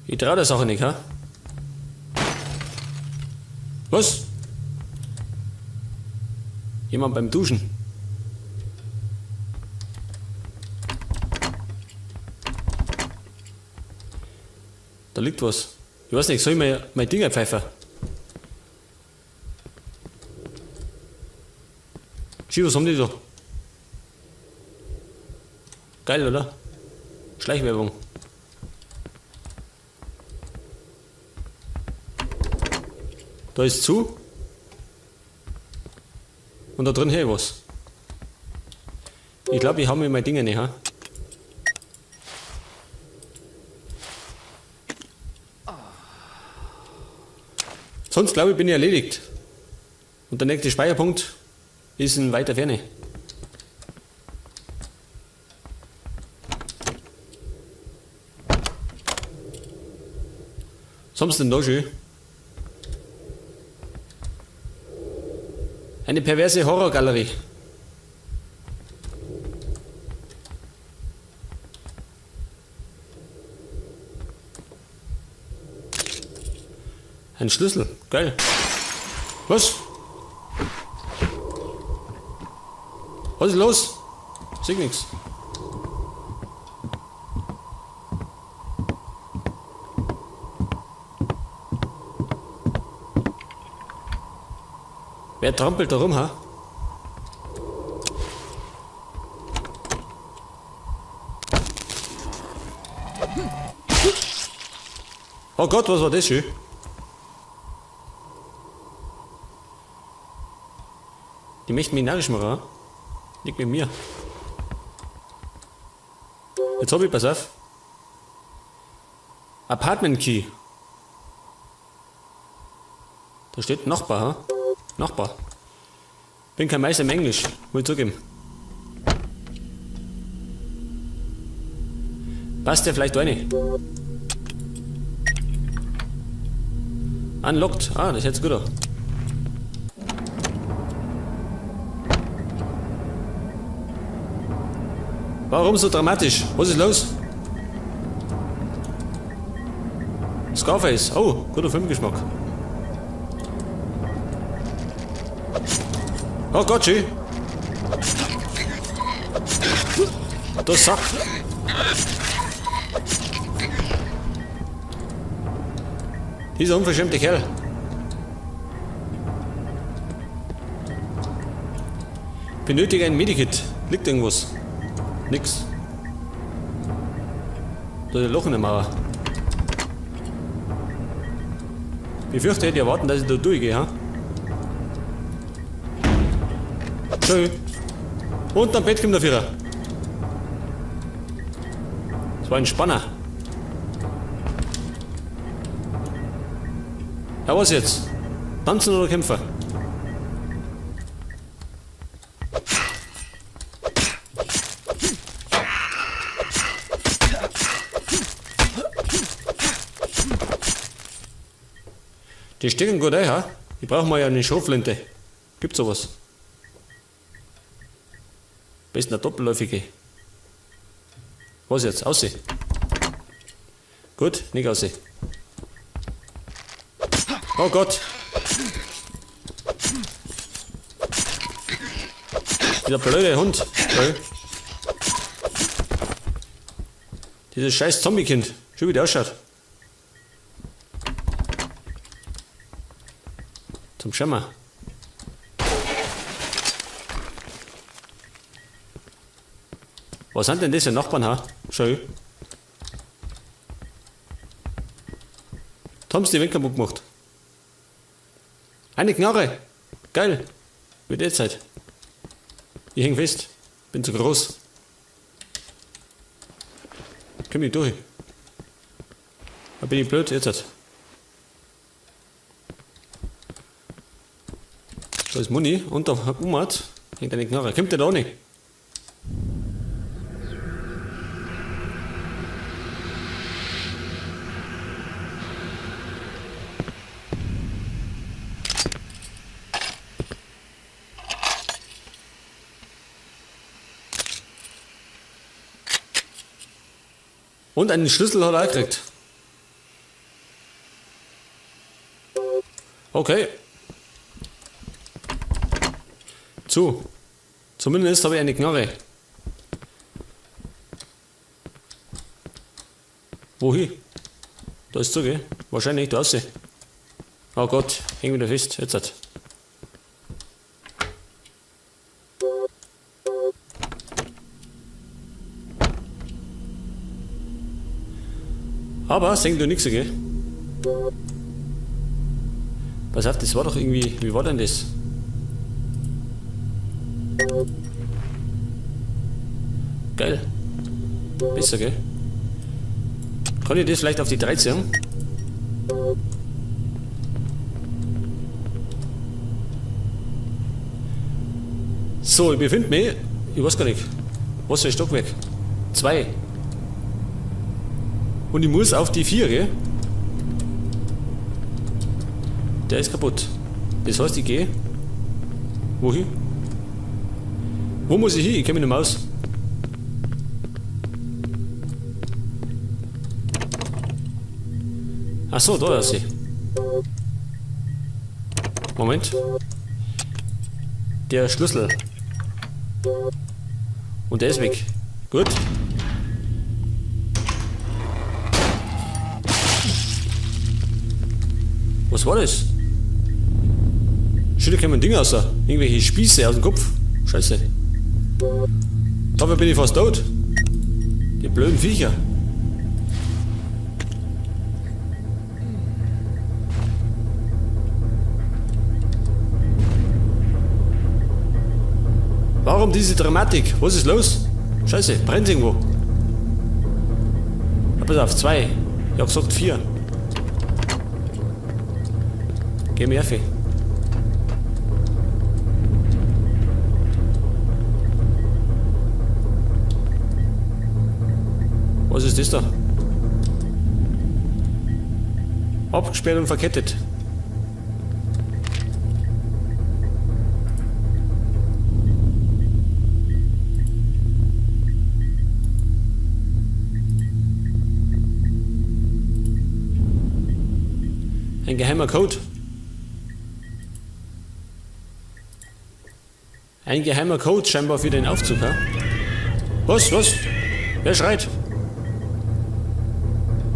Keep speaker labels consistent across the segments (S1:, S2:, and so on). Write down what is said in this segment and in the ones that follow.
S1: Ich trau der Sache nicht, ha? Was? Jemand beim Duschen. Da liegt was. Ich weiß nicht, soll ich mir mein Ding pfeifen? Schau, was haben die da? Geil, oder? Schleichwerbung. Da ist zu. Und da drin her was. Ich glaube, ich habe mir meine Dinge nicht, ha? Sonst glaube ich, bin ich erledigt. Und der nächste Speicherpunkt ist in weiter Ferne. Was haben sie denn da schön? Eine perverse Horrorgalerie. Ein Schlüssel, geil. Was? Was ist los? Sieht nix. Wer trampelt da rum, ha? Oh Gott, was war das schön? Die möchten mich narrisch machen, ha? Nicht mit mir. Jetzt hab ich, pass auf. Apartment Key. Da steht Nachbar, ha? Nachbar. Bin kein Meister im Englisch, muss ich zugeben. Passt der vielleicht rein? Unlocked. Ah, das ist jetzt gut an. Warum so dramatisch? Was ist los? Scarface. Oh, guter Filmgeschmack. Oh Gott, schön. Der Sack. Dieser unverschämte Kerl. Benötige ein Medikit. Liegt irgendwas? Nix. Da ist ein Loch in der Mauer. Ich fürchte, hätte ich erwarten, dass ich da durchgehe, ha? Schön. Und am Bett kommt der Vierer. Das war ein Spanner. Ja, was jetzt? Tanzen oder kämpfen? Die stecken gut ein, ha? Ich brauche mal ja eine Schrotflinte. Gibt's sowas? Besten eine doppelläufige. Was jetzt? Aussehen. Gut, nicht aussehen. Oh Gott. Dieser blöde Hund. Dieses scheiß Zombie-Kind. Schau, wie der ausschaut. Zum Schimmer. Was sind denn diese Nachbarn, ha? Schau. Da haben sie die Wände kaputt gemacht. Eine Knarre. Geil. Wie derzeit. Ich häng fest. Bin zu groß. Komm nicht durch. Da bin ich blöd jetzt. Da ist Muni und da hängt eine Knarre. Kommt der da nicht? Und einen Schlüssel hat er auch gekriegt. Okay. Zu. Zumindest habe ich eine Knarre. Wohin? Da ist zu, gell? Wahrscheinlich da aussehen. Oh Gott, häng wieder fest. Jetzt hat. Aber sehen du nichts, gell? Pass auf, das war doch irgendwie. Wie war denn das? Geil. Besser, gell? Kann ich das vielleicht auf die 13? So, ich befinde mich. Ich weiß gar nicht. Was für ein Stockwerk? 2. Und ich muss auf die 4, gell? Der ist kaputt. Das heißt, ich gehe. Wohin? Wo muss ich hin? Ich kenne mich nicht mehr aus. Ach so, da ist sie. Moment. Der Schlüssel. Und der ist weg. Gut. Was war das? Schütte kommen Dinge aus. Irgendwelche Spieße aus dem Kopf. Scheiße. Dafür bin ich fast tot. Die blöden Viecher. Warum diese Dramatik? Was ist los? Scheiße, brennt irgendwo. Ja, pass auf, 2. Ich hab gesagt 4. Geh mir auf. Was ist das da? Abgesperrt und verkettet. Ein geheimer Code. Ein geheimer Code scheinbar für den Aufzug, ha? Was? Was? Wer schreit?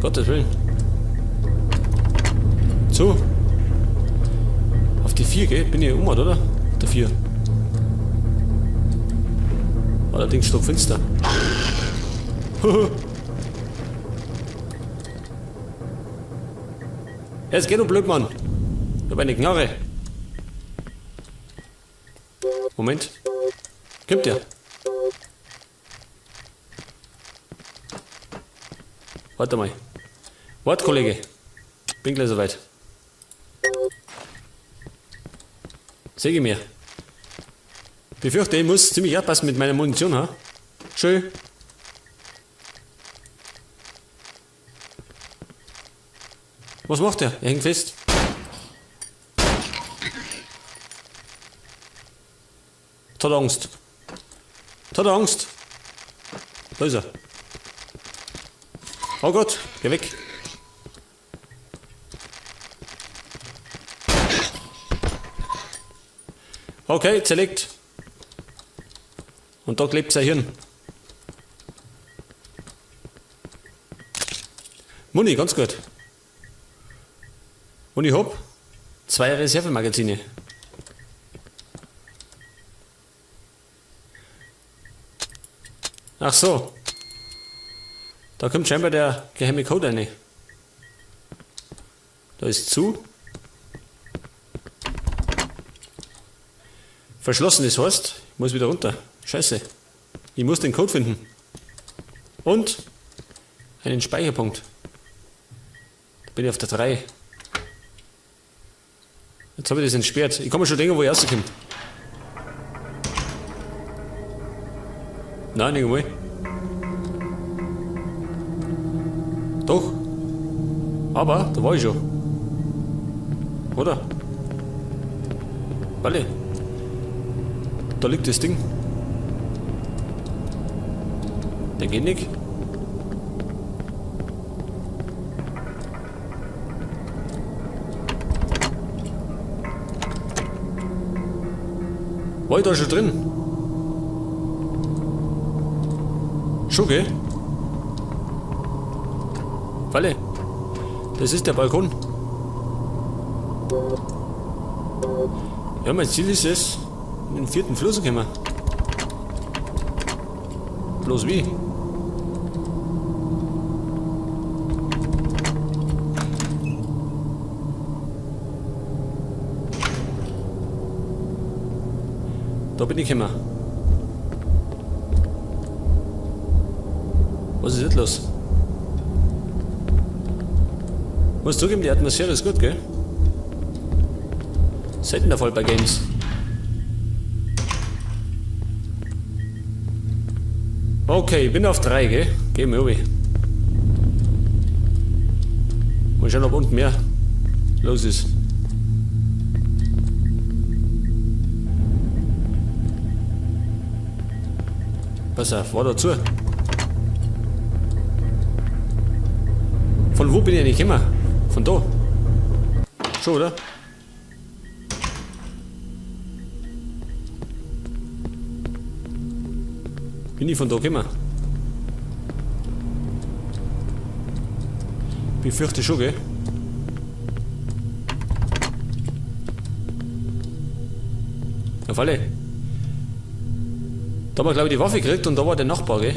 S1: Gottes Willen. So. Auf die 4 geht. Bin ich um, oder? Auf der 4. Allerdings stockfinster. Jetzt geh du Blödmann. Ich hab eine Knarre. Moment. Kommt der? Warte mal. Warte, Kollege. Bin gleich soweit. Säge mir. Befürchte, ich muss ziemlich aufpassen mit meiner Munition, ha? Schön. Was macht er? Er hängt fest. Hat Angst. Hat Angst. Da ist er. Oh Gott, geh weg. Okay, zerlegt. Und da klebt sein Hirn. Muni, ganz gut. Und ich hab 2 Reservemagazine. Ach so. Da kommt scheinbar der geheime Code rein. Da ist zu. Verschlossen, das heißt, ich muss wieder runter. Scheiße. Ich muss den Code finden. Und einen Speicherpunkt. Da bin ich auf der 3. Jetzt habe ich das entsperrt. Ich kann mir schon denken, wo ich rauskomme. Nein, nicht einmal. Doch. Aber, da war ich schon. Oder? Warte. Da liegt das Ding. Der geht nicht. War ich da schon drin? Schon, gell? Falle. Das ist der Balkon. Ja, mein Ziel ist es, in den 4. Flur zu kommen. Bloß wie? Da bin ich gekommen. Was ist jetzt los? Muss zugeben, die Atmosphäre ist gut, gell? Selten der Fall bei Games. Okay, bin auf 3, gell? Gehen wir rüber. Mal schauen, ob unten mehr los ist. Pass auf, war da zu. Von wo bin ich eigentlich immer? Von da? Schon, oder? Bin ich von da gekommen? Ich fürchte schon, gell? Auf alle. Da haben wir, glaube ich, die Waffe gekriegt und da war der Nachbar, gell?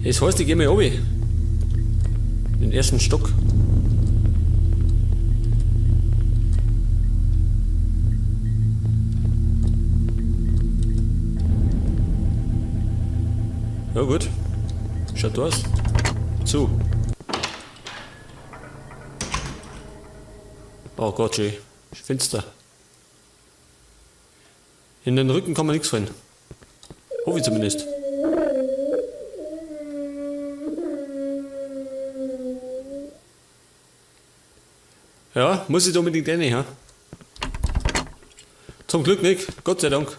S1: Das heißt, ich gehe mal runter. Den ersten Stock. Ja gut. Schaut aus. Zu. Oh Gott, schön. Finster. In den Rücken kann man nichts fallen. Hoffe ich zumindest. Ja, muss ich da unbedingt rein, ja? Zum Glück nicht, Gott sei Dank.